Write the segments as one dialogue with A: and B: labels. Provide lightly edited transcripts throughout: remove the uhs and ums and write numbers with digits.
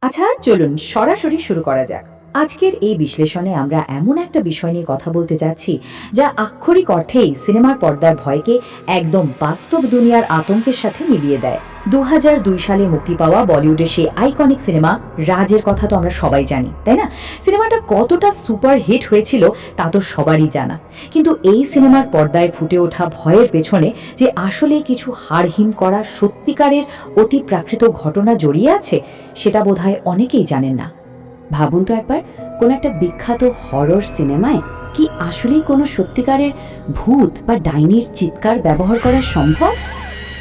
A: আচ্ছা, চলুন সরাসরি শুরু করা যাক। আজকের এই বিশ্লেষণে আমরা এমন একটা বিষয় নিয়ে কথা বলতে যাচ্ছি যা আক্ষরিক অর্থেই সিনেমার পর্দার ভয়কে একদম বাস্তব দুনিয়ার আতঙ্কের সাথে মিলিয়ে দেয়। ২০০২ সালে মুক্তি পাওয়া বলিউডের সেই আইকনিক সিনেমা রাজের কথা তো আমরা সবাই জানি, তাই না? সিনেমাটা কতটা সুপার হিট হয়েছিল তা তো সবারই জানা। কিন্তু এই সিনেমার পর্দায় ফুটে ওঠা ভয়ের পেছনে যে আসলে কিছু হাড়হিম করা সত্যিকারের অতিপ্রাকৃত ঘটনা জড়িয়ে আছে সেটা বোধহয় অনেকেই জানেন না। ভাবুন তো একবার, কোন একটা বিখ্যাত হরর সিনেমায় কি আসলেই কোনো সত্যিকারের ভূত বা ডাইনির চিৎকার ব্যবহার করা সম্ভব?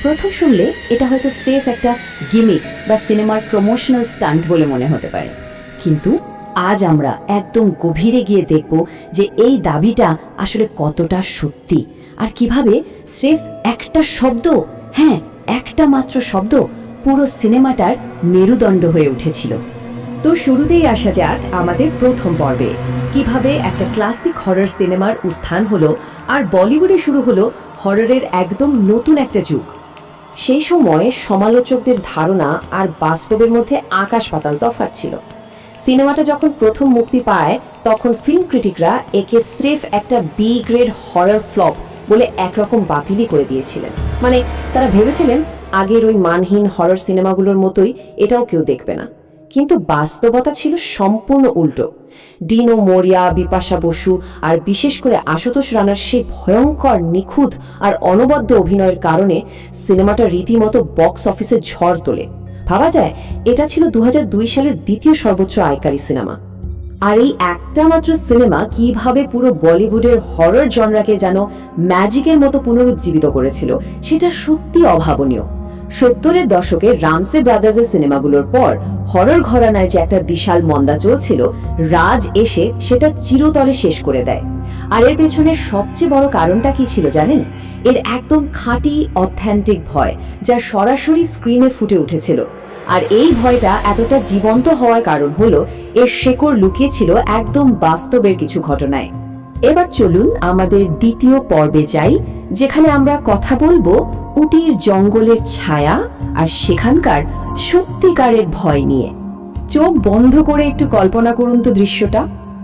A: প্রথম শুনলে এটা হয়তো স্রেফ একটা গিমিক বা সিনেমার প্রমোশনাল স্টান্ট বলে মনে হতে পারে, কিন্তু আজ আমরা একদম গভীরে গিয়ে দেখব যে এই দাবিটা আসলে কতটা সত্যি, আর কিভাবে স্রেফ একটা শব্দ, হ্যাঁ একটা মাত্র শব্দ, পুরো সিনেমাটার মেরুদণ্ড হয়ে উঠেছিল। তো শুরুতেই আসা যাক আমাদের প্রথম পর্বে, কিভাবে একটা ক্লাসিক হরর সিনেমার উত্থান হলো আর বলিউডে শুরু হলো হররের একদম নতুন একটা যুগ। সেই সময়ে সমালোচকদের ধারণা আর বাস্তবের মধ্যে আকাশ পাতাল তফাৎ ছিল। সিনেমাটা যখন প্রথম মুক্তি পায় তখন ফিল্ম ক্রিটিকরা একে স্রেফ একটা বি গ্রেড হরর ফ্লপ বলে একরকম বাতিলই করে দিয়েছিলেন। মানে তারা ভেবেছিলেন আগের ওই মানহীন হরর সিনেমাগুলোর মতোই এটাও কেউ দেখবে না। কিন্তু বাস্তবতা ছিল সম্পূর্ণ উল্টো। ডিনো মোরিয়া, বিপাশা বসু আর বিশেষ করে আশুতোষ রানার সেই ভয়ঙ্কর, নিখুঁত আর অনবদ্য অভিনয়ের কারণে সিনেমাটা রীতিমতো বক্স অফিসে ঝড় তোলে। ভাবা যায় এটা ছিল ২০০২ সালের দ্বিতীয় সর্বোচ্চ আয়কারী সিনেমা। আর এই একটা মাত্র সিনেমা কিভাবে পুরো বলিউডের হরর জনরাকে যেন ম্যাজিকের মতো পুনরুজ্জীবিত করেছিল সেটা সত্যি অভাবনীয়। ৭০-এর দশকে রামসে ব্রাদার্সের সিনেমাগুলোর পর হরর ঘরানায় যে একটা বিশাল মন্দা চলছিল, রাজ এসে সেটা চিরতরে শেষ করে দেয়। আর এর পেছনে সবচেয়ে বড় কারণটা কি ছিল জানেন? এর একদম খাঁটি অথেন্টিক ভয়, যা সরাসরি স্ক্রিনে ফুটে উঠেছিল। আর এই ভয়টা এতটা জীবন্ত হওয়ার কারণ হলো এর শেকড় লুকিয়ে ছিল একদম বাস্তবের কিছু ঘটনায়। এবার চলুন আমাদের দ্বিতীয় পর্বে যাই, যেখানে আমরা কথা বলবো উটির জঙ্গলের ছায়া আর সেখানকার সত্যিকারের ভয় নিয়ে। চোখ বন্ধ করে একটু কল্পনা করুন তো দৃশ্যটা।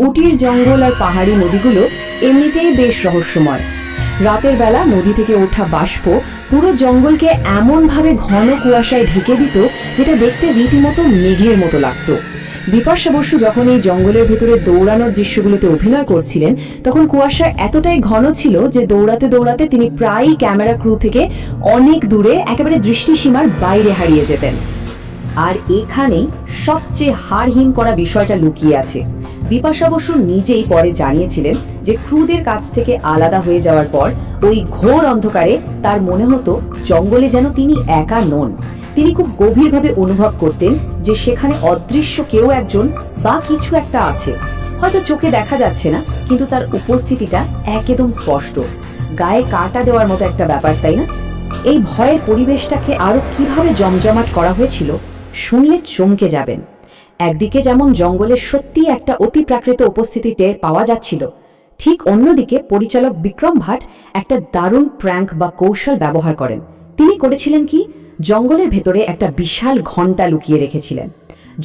A: উটির জঙ্গল আর পাহাড়ি নদীগুলো এমনিতেই বেশ রহস্যময়। রাতের বেলা নদী থেকে ওঠা বাষ্প পুরো জঙ্গলকে এমন ভাবে ঘন কুয়াশায় ঢেকে দিত যেটা দেখতে রীতিমতো মেঘের মতো লাগতো। বিপাশা বসু যখন এই জঙ্গলের ভেতরে দৌড়ানোর দৃশ্যগুলোতে অভিনয় করছিলেন তখন কুয়াশা এতটাই ঘন ছিল যে দৌড়াতে দৌড়াতে তিনি প্রায়ই ক্যামেরা ক্রু থেকে অনেক দূরে একেবারে দৃষ্টিসীমার বাইরে হারিয়ে যেতেন। আর এখানেই সবচেয়ে হাড়হিম করা বিষয়টা লুকিয়ে আছে। বিপাশা বসু নিজেই পরে জানিয়েছিলেন যে ক্রুদের কাছ থেকে আলাদা হয়ে যাওয়ার পর ওই ঘোর অন্ধকারে তার মনে হতো জঙ্গলে যেন তিনি একা নন। তিনি খুব গভীরভাবে অনুভব করতেন যে সেখানে অদৃশ্য কেউ একজন বা কিছু একটা আছে। হয়তো চোখে দেখা যাচ্ছে না, কিন্তু তার উপস্থিতিটা একদম স্পষ্ট, গায়ে কাটা দেওয়ার মতো একটা ব্যাপার, তাই না? এই ভয়ের পরিবেশটাকে আরো কিভাবে জমজমাট করা হয়েছিল শুনলে চমকে যাবেন। একদিকে যেমন জঙ্গলের সত্যি একটা অতিপ্রাকৃত উপস্থিতি টের পাওয়া যাচ্ছিল, ঠিক অন্যদিকে পরিচালক বিক্রম ভাট একটা দারুণ প্র্যাঙ্ক বা কৌশল ব্যবহার করেন। তিনি করেছিলেন কি, জঙ্গলের ভেতরে একটা বিশাল ঘণ্টা লুকিয়ে রেখেছিলেন।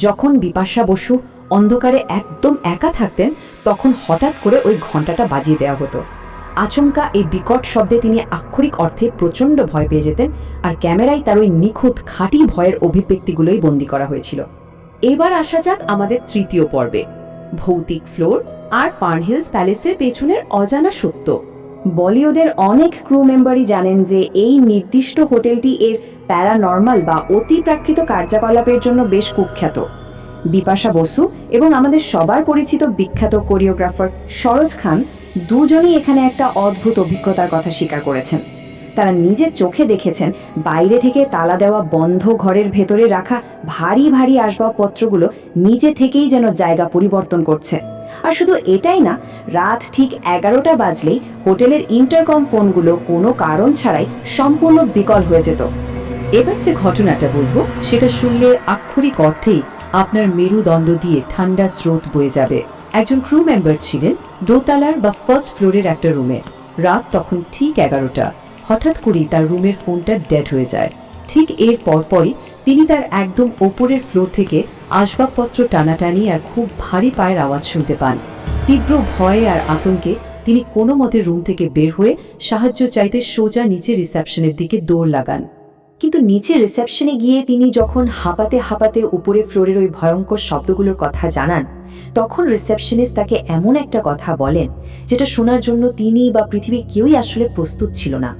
A: যখন বিপাশা বসু অন্ধকারে একদম একা থাকতেন তখন হঠাৎ করে ওই ঘণ্টাটা বাজিয়ে দেওয়া হতো। আচমকা এই বিকট শব্দে তিনি আক্ষরিক অর্থে প্রচণ্ড ভয় পেয়ে যেতেন, আর ক্যামেরায় তার ওই নিখুঁত খাঁটি ভয়ের অভিব্যক্তিগুলোই বন্দী করা হয়েছিল। এবার আসা যাক আমাদের তৃতীয় পর্বে, ভৌতিক ফ্লোর আর ফার্নহিলস প্যালেসের পেছনের অজানা সত্য। বলিউডের অনেক ক্রু মেম্বারই জানেন যে এই নির্দিষ্ট হোটেলটি এর প্যারানর্মাল বা অতিপ্রাকৃত কার্যকলাপের জন্য বেশ কুখ্যাত। বিপাশা বসু এবং আমাদের সবার পরিচিত বিখ্যাত কোরিওগ্রাফার সরোজ খান দুজনই এখানে একটা অদ্ভুত অভিজ্ঞতার কথা স্বীকার করেছেন। তারা নিজের চোখে দেখেছেন বাইরে থেকে তালা দেওয়া বন্ধ ঘরের ভেতরে রাখা ভারী ভারী আসবাবপত্রগুলো নিজে থেকেই যেন জায়গা পরিবর্তন করছে। আর শুধু এটাই না, রাত ঠিক ১১টা বাজলেই হোটেলের ইন্টারকম ফোনগুলো কোনো কারণ ছাড়াই সম্পূর্ণ বিকল হয়ে যেত। এবার যে ঘটনাটা বলবো সেটা শুনলে আক্ষরিক অর্থেই আপনার মেরুদণ্ড দিয়ে ঠান্ডা স্রোত বয়ে যাবে। একজন ক্রু মেম্বার ছিলেন দোতলার বা ফার্স্ট ফ্লোরের একটা রুমে। রাত তখন ঠিক ১১টা। হঠাৎ করেই তার রুমের ফোনটা ডেড হয়ে যায়। ঠিক এর পরপরই তিনি তার একদম ওপরের ফ্লোর থেকে
B: আসবাবপত্র টানাটানি আর খুব ভারী পায়ের আওয়াজ শুনতে পান। তীব্র ভয়ে আর আতঙ্কে তিনি কোনো মতে রুম থেকে বের হয়ে সাহায্য চাইতে সোজা নিচে রিসেপশনের দিকে দৌড় লাগান।
A: কিন্তু নিচে রিসেপশনে গিয়ে তিনি যখন হাঁপাতে হাঁপাতে উপরে ফ্লোরের ওই ভয়ঙ্কর শব্দগুলোর কথা জানান, তখন রিসেপশনিস্ট তাকে এমন একটা কথা বলেন যেটা শোনার জন্য তিনি বা পৃথিবীর কেউই আসলে প্রস্তুত ছিল না।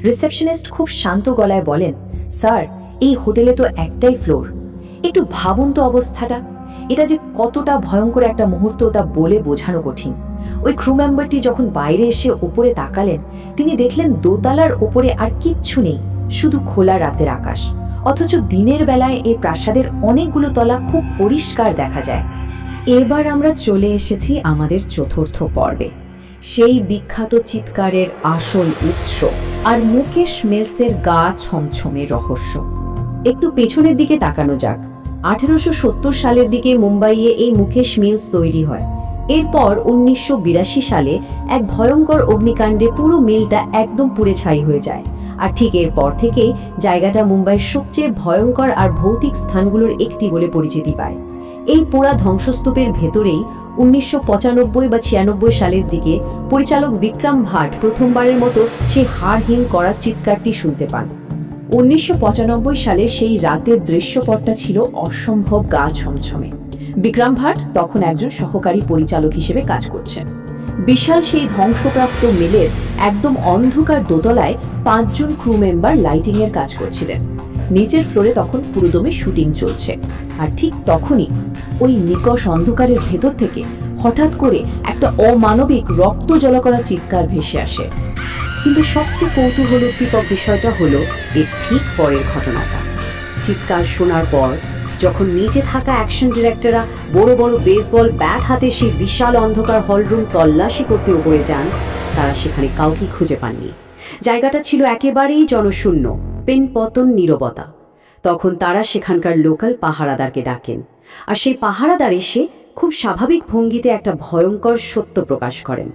A: রিসেপশনিস্ট খুব শান্ত গলায় বলেন, স্যার, এই হোটেলে তো একটাই ফ্লোর, একটু ভাবুন তো অবস্থাটা। এটা যে কতটা ভয়ঙ্কর একটা মুহূর্ত তা বলে বোঝানো কঠিন। ওই ক্রু মেম্বারটি যখন বাইরে এসে ওপরে তাকালেন, তিনি দেখলেন দোতলার ওপরে আর কিচ্ছু নেই, শুধু খোলা রাতের আকাশ। অথচ দিনের বেলায় এই প্রাসাদের অনেকগুলো তলা খুব পরিষ্কার দেখা যায়।
B: এবার আমরা চলে এসেছি আমাদের চতুর্থ পর্বে, সেই বিখ্যাত চিৎকারের আসল উৎস আর মুকেশ মিলসের গা ছমছমে রহস্য। একটু পেছনের দিকে তাকানো যাক। 1870 সালের দিকে মুম্বাইয়ে এই মুকেশ মিলস তৈরি হয়। এরপর 1982 সালে এক ভয়ঙ্কর অগ্নিকাণ্ডে পুরো মিলটা একদম পুড়ে ছাই হয়ে যায়। আর ঠিক এরপর থেকেই জায়গাটা মুম্বাইয়ের সবচেয়ে ভয়ঙ্কর আর ভৌতিক স্থানগুলোর একটি বলে পরিচিতি পায়। এই পোড়া ধ্বংসস্তূপের ভেতরেই 1995 বা 96 সালের দিকে পরিচালক বিক্রম ভাট প্রথমবারের মতো সেই হাড়হিম করার চিৎকারটি শুনতে পান। 1995 সালে সেই রাতের দৃশ্যপটটা ছিল অসম্ভব গা ছমছমে। বিক্রম ভাট তখন একজন সহকারী পরিচালক হিসেবে কাজ করছেন। বিশাল সেই ধ্বংসপ্রাপ্ত মিলের একদম অন্ধকার দোতলায় 5 জন ক্রু মেম্বার লাইটিং এর কাজ করছিলেন। নিচের ফ্লোরে তখন পুরোদমে শুটিং চলছে। আর ঠিক তখনই ওই নিকষ অন্ধকারের ভেতর থেকে হঠাৎ করে একটা অমানবিক রক্ত জলকরা চিৎকার ভেসে আসে। কিন্তু সবচেয়ে কৌতূহলোদ্দীপক বিষয়টা হলো এর ঠিক পরের ঘটনাটা। চিৎকার শোনার পর যখন নিচে থাকা অ্যাকশন ডিরেক্টররা বড় বড় বেসবল ব্যাট হাতে সেই বিশাল অন্ধকার হলরুম তল্লাশি করতে উপরে যান, তারা সেখানে কাউকে খুঁজে পাননি। জায়গাটা ছিল একেবারেই জনশূন্য, পেনপতন নীরবতা। তখন তারা সেখানকার লোকাল পাহারাদারকে ডাকেন, আর সেই পাহারাদার এসে খুব স্বাভাবিক ভঙ্গিতে একটা ভয়ঙ্কর সত্য প্রকাশ করেন।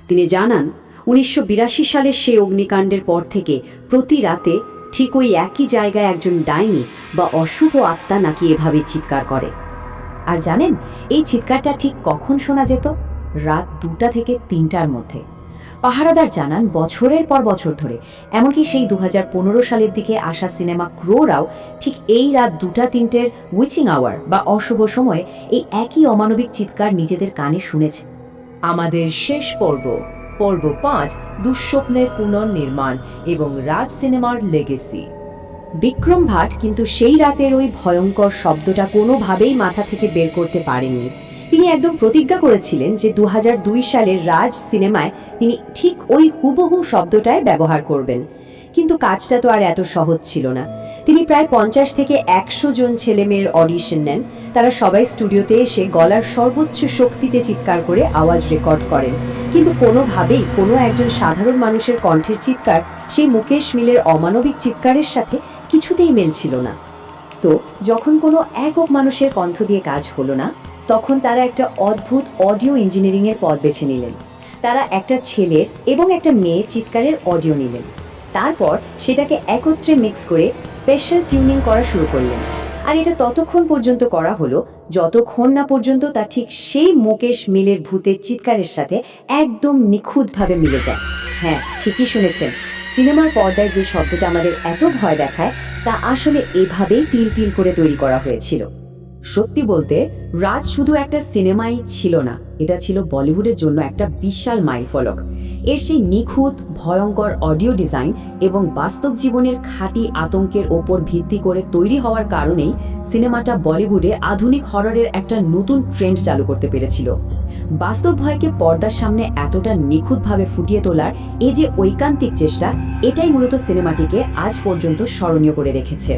B: তিনি জানান 1982 সালের সেই অগ্নিকাণ্ডের পর থেকে প্রতি রাতে ঠিক ওই একই জায়গায় একজন ডাইনি বা অশুভ আত্মা নাকি এভাবে চিৎকার করে।
A: আর জানেন এই চিৎকারটা ঠিক কখন শোনা যেত? রাত 2টা থেকে 3টার মধ্যে। পাহারাদার জানান বছরের পর বছর ধরে, এমনকি সেই 2015 সালের দিকে আসা সিনেমা ক্রোরাও ঠিক এই রাত 2টা-3টের উইচিং আওয়ার বা অশুভ সময়ে এই একই অমানবিক চিৎকার নিজেদের কানে শুনেছে।
B: আমাদের শেষ পর্ব, পর্ব 5, দুঃস্বপ্নের পুনর্নির্মাণ এবং রাজ সিনেমার লেগেসি।
A: বিক্রম ভাট কিন্তু সেই রাতের ওই ভয়ঙ্কর শব্দটা কোনোভাবেই মাথা থেকে বের করতে পারেননি। তিনি একদম প্রতিজ্ঞা করেছিলেন যে 2002 সালের রাজ সিনেমায় তিনি ঠিক ওই হুবহু শব্দটাই ব্যবহার করবেন। কিন্তু কাজটা তো আর এত সহজ ছিল না। তিনি প্রায় 50 থেকে 100 জন ছেলেমেয়ের অডিশন নেন। তারা সবাই স্টুডিওতে এসে গলার সর্বোচ্চ শক্তিতে চিৎকার করে আওয়াজ রেকর্ড করেন, কিন্তু কোনোভাবেই কোনো একজন সাধারণ মানুষের কণ্ঠের চিৎকার সেই মুকেশ মিলের অমানবিক চিৎকারের সাথে কিছুতেই মেল ছিল না। তো যখন কোনো একক মানুষের কণ্ঠ দিয়ে কাজ হলো না, তখন তারা একটা অদ্ভুত অডিও ইঞ্জিনিয়ারিংয়ের পথ বেছে নিলেন। তারা একটা ছেলের এবং একটা মেয়ের চিৎকারের অডিও নিলেন, তারপর সেটাকে একত্রে মিক্স করে স্পেশাল টিউনিং করা শুরু করলেন। আর এটা ততক্ষণ পর্যন্ত করা হলো যতক্ষণ না পর্যন্ত তা ঠিক সেই মুকেশ মিলের ভূতের চিৎকারের সাথে একদম নিখুঁতভাবে মিলে যায়। হ্যাঁ, ঠিকই শুনেছেন, সিনেমার পর্দায় যে শব্দটা আমাদের এত ভয় দেখায় তা আসলে এভাবেই তিল তিল করে তৈরি করা হয়েছিল। সত্যি বলতে রাজ শুধু একটা সিনেমাই ছিল না, এটা ছিল বলিউডের জন্য একটা বিশাল মাইলফলক। এর সেই নিখুঁত ভয়ঙ্কর অডিও ডিজাইন এবং বাস্তব জীবনের খাঁটি আতঙ্কের ওপর ভিত্তি করে তৈরি হওয়ার কারণেই সিনেমাটা বলিউডে আধুনিক হররের একটা নতুন ট্রেন্ড চালু করতে পেরেছিল। বাস্তব ভয়কে পর্দার সামনে এতটা নিখুঁতভাবে ফুটিয়ে তোলার এই যে ঐকান্তিক চেষ্টা, এটাই মূলত সিনেমাটিকে আজ পর্যন্ত স্মরণীয় করে রেখেছে।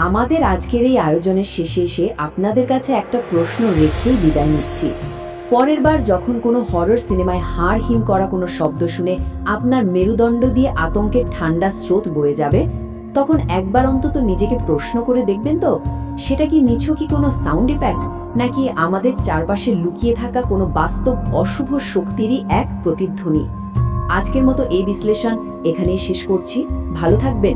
A: আমাদের আজকের এই আয়োজনের শেষে এসে আপনাদের কাছে একটা প্রশ্ন রেখেই বিদায় নিচ্ছি। পরের বার যখন কোনো হরর সিনেমায় হাড় হিম করা কোনো শব্দ শুনে আপনার মেরুদণ্ড দিয়ে আতঙ্কের ঠান্ডা স্রোত বয়ে যাবে, তখন একবার অন্তত নিজেকে প্রশ্ন করে দেখবেন তো, সেটা কি নিছকই কোনো সাউন্ড ইফেক্ট, নাকি আমাদের চারপাশে লুকিয়ে থাকা কোনো বাস্তব অশুভ শক্তিরই এক প্রতিধ্বনি। আজকের মতো এই বিশ্লেষণ এখানেই শেষ করছি। ভালো থাকবেন।